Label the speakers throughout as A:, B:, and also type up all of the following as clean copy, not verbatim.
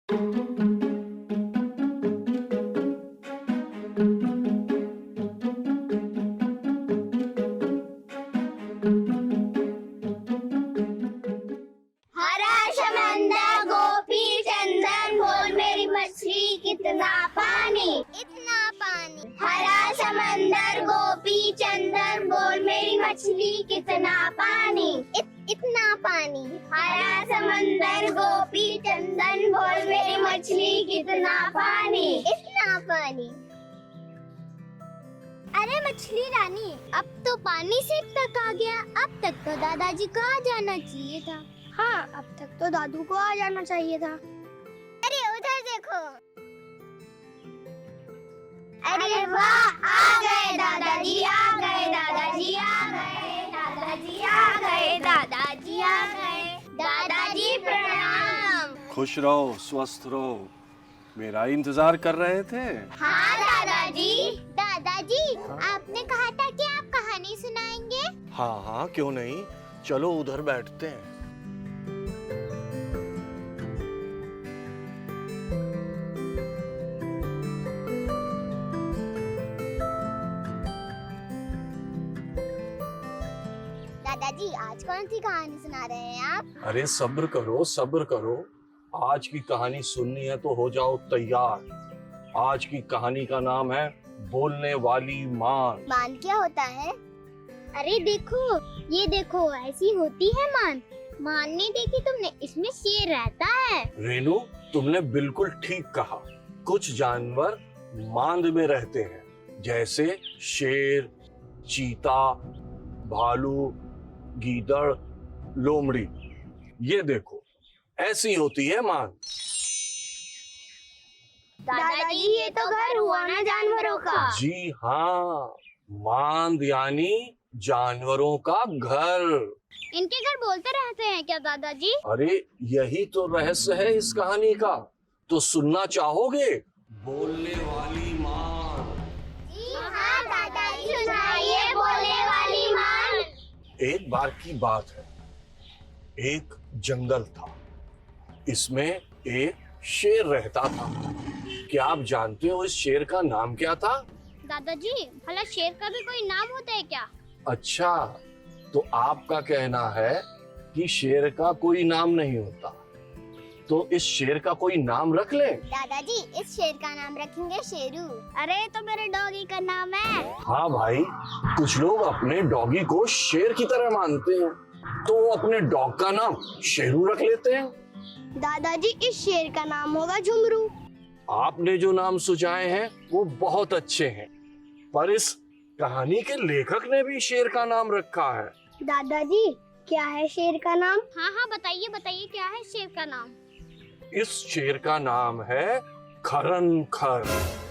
A: हरा समंदर गोपी चंदन बोल मेरी मछली कितना पानी, इतना पानी। हरा समंदर गोपी चंदन बोल मेरी मछली कितना पानी, इतना पानी। हरा समंदर गोपी चंदन बोल मेरी मछली कितना पानी, इतना पानी। अरे मछली रानी, अब तो पानी से तक आ गया। अब तक तो दादाजी को आ जाना चाहिए था।
B: हाँ, अब तक तो दादू को आ जाना चाहिए था।
A: अरे उधर देखो। अरे वाह, आ गए दादाजी, आ गए दादाजी, आ गए दादाजी, आ गए दादाजी, आ गए दादाजी। प्रणाम।
C: खुश रहो, स्वस्थ रहो। मेरा इंतजार कर रहे थे।
A: हाँ दादाजी। दादाजी, आपने कहा था कि आप कहानी सुनाएंगे।
D: हाँ हाँ, क्यों नहीं, चलो उधर बैठते हैं।
A: दादाजी, आज कौन सी कहानी सुना रहे हैं आप?
D: अरे सब्र करो, सब्र करो। आज की कहानी सुननी है तो हो जाओ तैयार। आज की कहानी का नाम है बोलने वाली मान।
A: मान क्या होता है? अरे देखो, ये देखो, ऐसी होती है मान। मान नहीं देखी तुमने? इसमें शेर रहता है।
D: रेनू, तुमने बिल्कुल ठीक कहा। कुछ जानवर मांद में रहते हैं, जैसे शेर, चीता, भालू, गीदड़, लोमड़ी। ये देखो, ऐसी होती है मान।
A: दादाजी, ये तो घर हुआ ना जानवरों का।
D: जी हाँ, मांद यानी जानवरों का घर।
A: इनके घर बोलते रहते हैं क्या दादाजी?
D: अरे यही तो रहस्य है इस कहानी का। तो सुनना चाहोगे? बोलने वाली मान।
A: जी हाँ दादाजी, सुनाइए बोलने वाली मान।
D: एक बार की बात है, एक जंगल था। इसमें एक शेर रहता था। क्या आप जानते हो इस शेर का नाम क्या था?
A: दादाजी, भला शेर का भी कोई नाम होता है क्या?
D: अच्छा, तो आपका कहना है कि शेर का कोई नाम नहीं होता, तो इस शेर का कोई नाम रख ले।
A: दादाजी, इस शेर का नाम रखेंगे शेरू। अरे तो मेरे डॉगी का नाम है।
D: हाँ भाई, कुछ लोग अपने डॉगी को शेर की तरह मानते हैं, तो वो अपने डॉग का नाम शेरू रख लेते हैं।
B: दादाजी, इस शेर का नाम होगा झुमरू।
D: आपने जो नाम सुझाए हैं वो बहुत अच्छे हैं, पर इस कहानी के लेखक ने भी शेर का नाम रखा है।
B: दादाजी, क्या है शेर का नाम?
A: हाँ हाँ, बताइए बताइए, क्या है शेर का नाम?
D: इस शेर का नाम है खरन खर।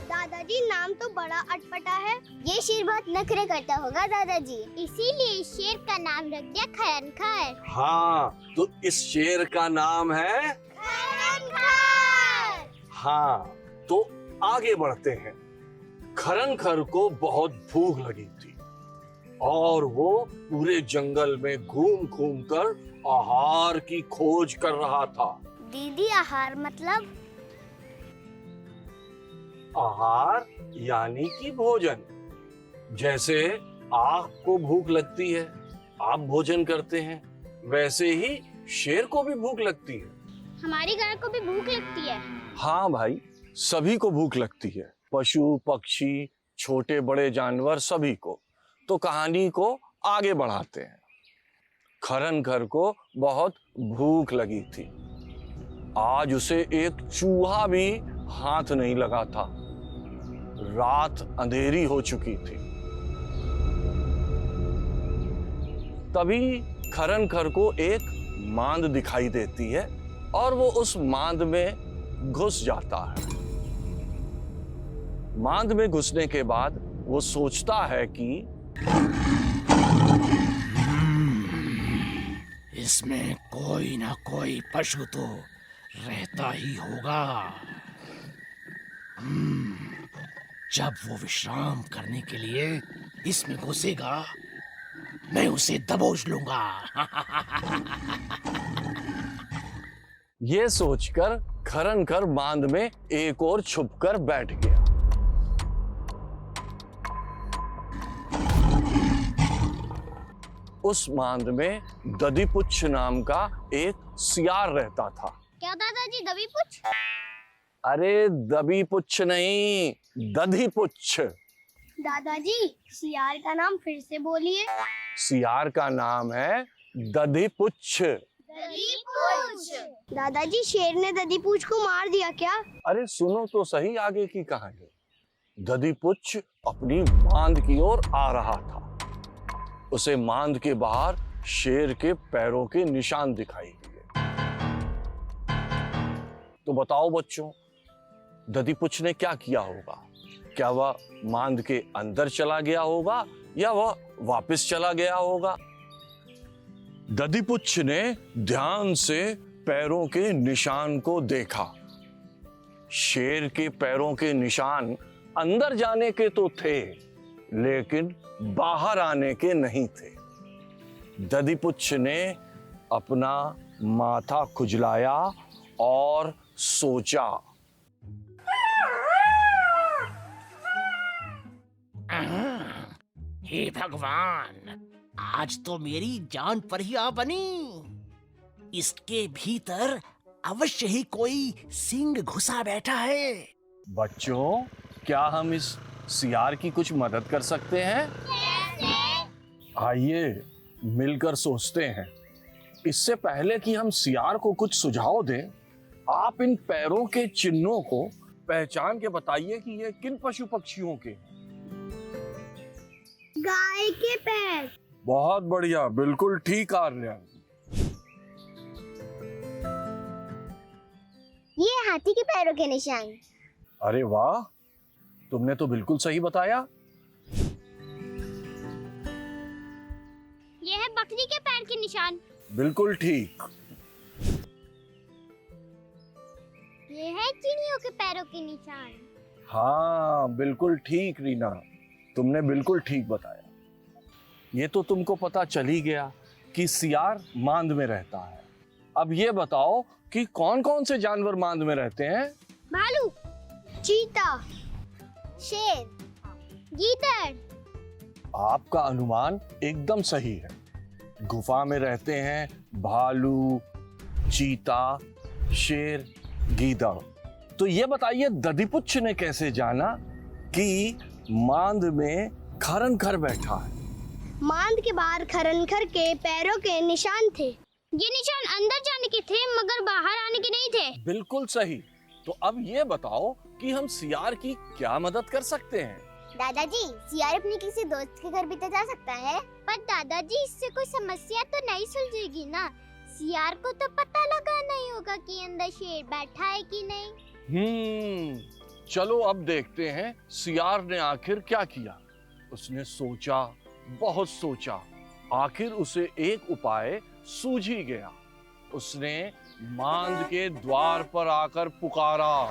B: दादाजी, नाम तो बड़ा अटपटा है।
A: ये शेर बहुत नखरे करता होगा दादाजी, इसीलिए इस शेर का नाम रख दिया खरनखर।
D: हाँ, तो इस शेर का नाम है।
A: खरनखर।
D: हाँ, तो आगे बढ़ते हैं। खरन खर को बहुत भूख लगी थी और वो पूरे जंगल में घूम घूम कर आहार की खोज कर रहा था।
A: दीदी, आहार मतलब?
D: आहार यानी कि भोजन। जैसे आँख को भूख लगती है, आप भोजन करते हैं, वैसे ही शेर को भी भूख लगती है।
A: हमारी गाय को भी भूख लगती है।
D: हाँ भाई, सभी को भूख लगती है, पशु पक्षी, छोटे बड़े जानवर, सभी को। तो कहानी को आगे बढ़ाते हैं। खरन खर को बहुत भूख लगी थी। आज उसे एक चूहा भी हाथ नहीं लगा था। रात अंधेरी हो चुकी थी। तभी खरन खर को एक मांद दिखाई देती है और वो उस मांद में घुस जाता है। मांद में घुसने के बाद वो सोचता है कि
E: इसमें कोई ना कोई पशु तो रहता ही होगा। जब वो विश्राम करने के लिए इसमें घुसेगा, मैं उसे दबोच लूंगा।
D: ये सोचकर खरन खर बांध में एक और छुपकर बैठ गया। उस बांध में दधीपुच्छ नाम का एक सियार रहता था।
B: क्या दादाजी दबीपुच्छ?
D: अरे दबीपुच्छ नहीं, दधीपुच्छ।
B: दादाजी सियार का नाम फिर से बोलिए।
D: सियार का नाम है दधीपुच्छ।
B: दादाजी शेर ने दधीपुच्छ को मार दिया क्या?
D: अरे सुनो तो सही आगे की कहानी। दधीपुच्छ अपनी मांद की ओर आ रहा था। उसे मांद के बाहर शेर के पैरों के निशान दिखाई दिए। तो बताओ बच्चों, दधीपुच्छ ने क्या किया होगा? क्या वह मांद के अंदर चला गया होगा या वह वापस चला गया होगा? दधीपुच्छ ने ध्यान से पैरों के निशान को देखा। शेर के पैरों के निशान अंदर जाने के तो थे, लेकिन बाहर आने के नहीं थे। दधीपुच्छ ने अपना माथा खुजलाया और सोचा,
E: हे भगवान, आज तो मेरी जान पर ही आ बनी। इसके भीतर अवश्य ही कोई सिंह घुसा बैठा है।
D: बच्चों, क्या हम इस सियार की कुछ मदद कर सकते हैं? आइए मिलकर सोचते हैं। इससे पहले कि हम सियार को कुछ सुझाव दें, आप इन पैरों के चिन्हों को पहचान के बताइए कि ये किन पशु पक्षियों के हैं।
B: गाय के पैर।
D: बहुत बढ़िया, बिल्कुल ठीक आर्यन।
A: ये हाथी के पैरों के निशान।
D: अरे वाह, तुमने तो बिल्कुल सही बताया।
B: ये है बकरी के पैर के निशान।
D: बिल्कुल ठीक।
B: ये है चिड़ियों के पैरों के निशान।
D: हाँ बिल्कुल ठीक रीना, तुमने बिल्कुल ठीक बताया। ये तो तुमको पता चल ही गया कि सियार मांद में रहता है। अब ये बताओ कि कौन कौन से जानवर मांद में रहते हैं?
B: भालू, चीता, शेर, गीदड़।
D: आपका अनुमान एकदम सही है। गुफा में रहते हैं भालू, चीता, शेर, गीदड़। तो ये बताइए, दधीपुच्छ ने कैसे जाना कि मांद में खरनखर बैठा है?
B: मांद के बाहर खरनखर के पैरों के निशान थे। ये निशान अंदर जाने के थे, मगर बाहर आने के नहीं थे।
D: बिल्कुल सही। तो अब ये बताओ कि हम सियार की क्या मदद कर सकते हैं?
A: दादाजी, सियार अपने किसी दोस्त के घर भी तो जा सकता है।
B: पर दादाजी, इससे कोई समस्या तो नहीं सुलझेगी ना? सियार को तो पता लगा नहीं होगा कि अंदर शेर बैठा है कि नहीं।
D: चलो अब देखते हैं सियार ने आखिर क्या किया। उसने सोचा, बहुत सोचा, आखिर उसे एक उपाय सूझ ही गया। उसने मांद के द्वार पर आकर पुकारा,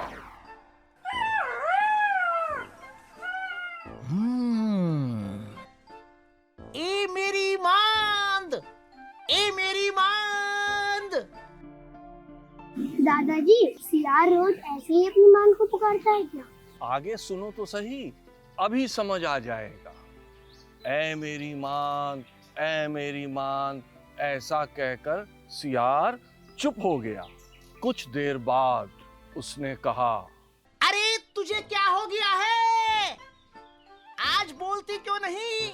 E: ए मेरी मांद, ए मेरी मांद।
B: दादाजी, सियार रोज ऐसे ही अपनी मांद को पुकारता है क्या?
D: आगे सुनो तो सही, अभी समझ आ जाएगा। ऐ मेरी मांद, ऐ मेरी मांद, ऐसा कहकर सियार चुप हो गया। कुछ देर बाद उसने कहा,
E: अरे तुझे क्या हो गया है? आज बोलती क्यों नहीं?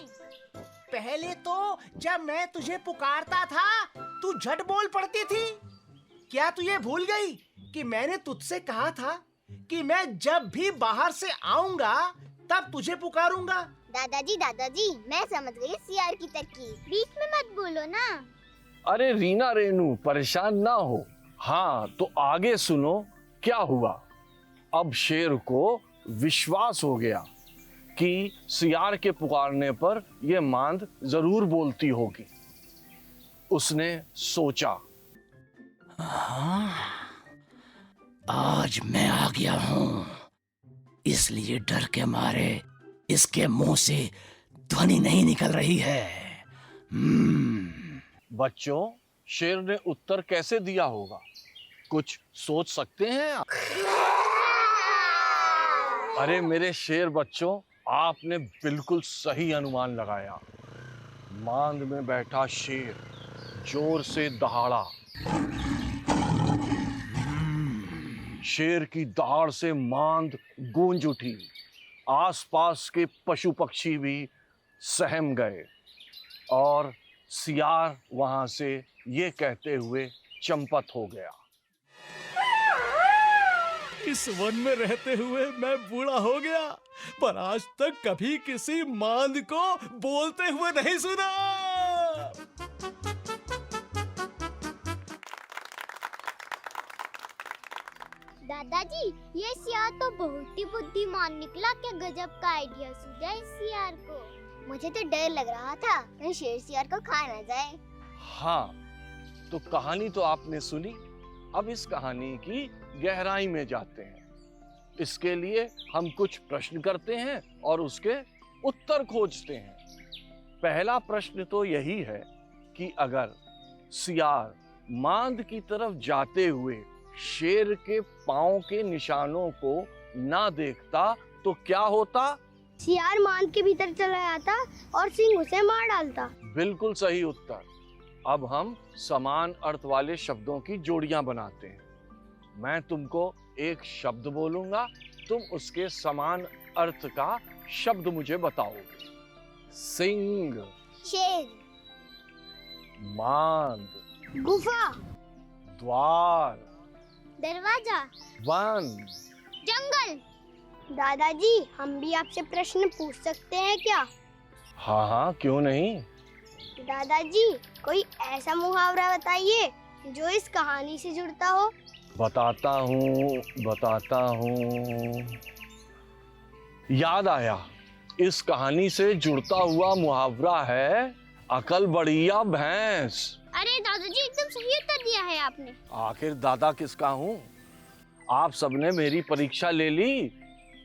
E: पहले तो जब मैं तुझे पुकारता था तू झट बोल पड़ती थी। क्या तू ये भूल गई कि मैंने तुझसे कहा था कि मैं जब भी बाहर से आऊंगा तब तुझे पुकारूंगा?
A: दादाजी, मैं समझ गई सियार की तरकीब।
B: बीच में मत बोलो ना।
D: अरे रीना रेनू, परेशान ना हो। हाँ तो आगे सुनो क्या हुआ। अब शेर को विश्वास हो गया कि सियार के पुकारने पर यह मांद जरूर बोलती होगी। उसने सोचा,
E: हाँ, आज मैं आ गया हूं, इसलिए डर के मारे इसके मुंह से ध्वनि नहीं निकल रही है।
D: बच्चों, शेर ने उत्तर कैसे दिया होगा? कुछ सोच सकते हैं आप? अरे मेरे शेर बच्चों, आपने बिल्कुल सही अनुमान लगाया। मांद में बैठा शेर जोर से दहाड़ा। शेर की दहाड़ से मांद गूंज उठी। आसपास के पशु पक्षी भी सहम गए और सियार वहां से ये कहते हुए चंपत हो गया।
F: इस वन में रहते हुए मैं बूढ़ा हो गया, पर आज तक कभी किसी मांद को बोलते हुए नहीं सुना।
B: दादाजी, ये सियार तो बहुत ही बुद्धिमान निकला। क्या गजब का आइडिया सूझा इस सियार को।
A: मुझे तो डर लग रहा था कहीं शेर सियार को खा ना जाए।
D: हाँ, तो कहानी तो आपने सुनी। अब इस कहानी की गहराई में जाते हैं। इसके लिए हम कुछ प्रश्न करते हैं और उसके उत्तर खोजते हैं। पहला प्रश्न तो यही है कि अगर सियार मांद की तरफ जाते हुए शेर के पांव के निशानों को ना देखता तो क्या होता?
A: सियार मांद के भीतर चला जाता और सिंह उसे मार डालता।
D: बिल्कुल सही उत्तर। अब हम समान अर्थ वाले शब्दों की जोड़ियां बनाते हैं। मैं तुमको एक शब्द बोलूंगा, तुम उसके समान अर्थ का शब्द मुझे बताओगे। सिंह,
A: शेर,
D: मांद,
A: गुफा,
D: द्वार,
B: दरवाजा,
D: वन,
B: जंगल।
A: दादाजी, हम भी आपसे प्रश्न पूछ सकते हैं क्या?
D: हाँ हाँ, क्यों नहीं।
A: दादाजी, कोई ऐसा मुहावरा बताइए जो इस कहानी से जुड़ता हो।
D: बताता हूँ। याद आया, इस कहानी से जुड़ता हुआ मुहावरा है अकल बढ़िया भैंस।
B: अरे दादाजी, एकदम सही उत्तर दिया है आपने।
D: आखिर दादा किसका हूँ? आप सबने मेरी परीक्षा ले ली,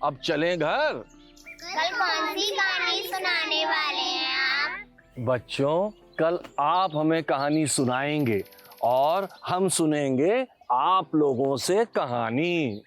D: अब चलें घर।
A: कल कौन सी कहानी सुनाने वाले हैं आप?
D: बच्चों, कल आप हमें कहानी सुनाएंगे और हम सुनेंगे आप लोगों से कहानी।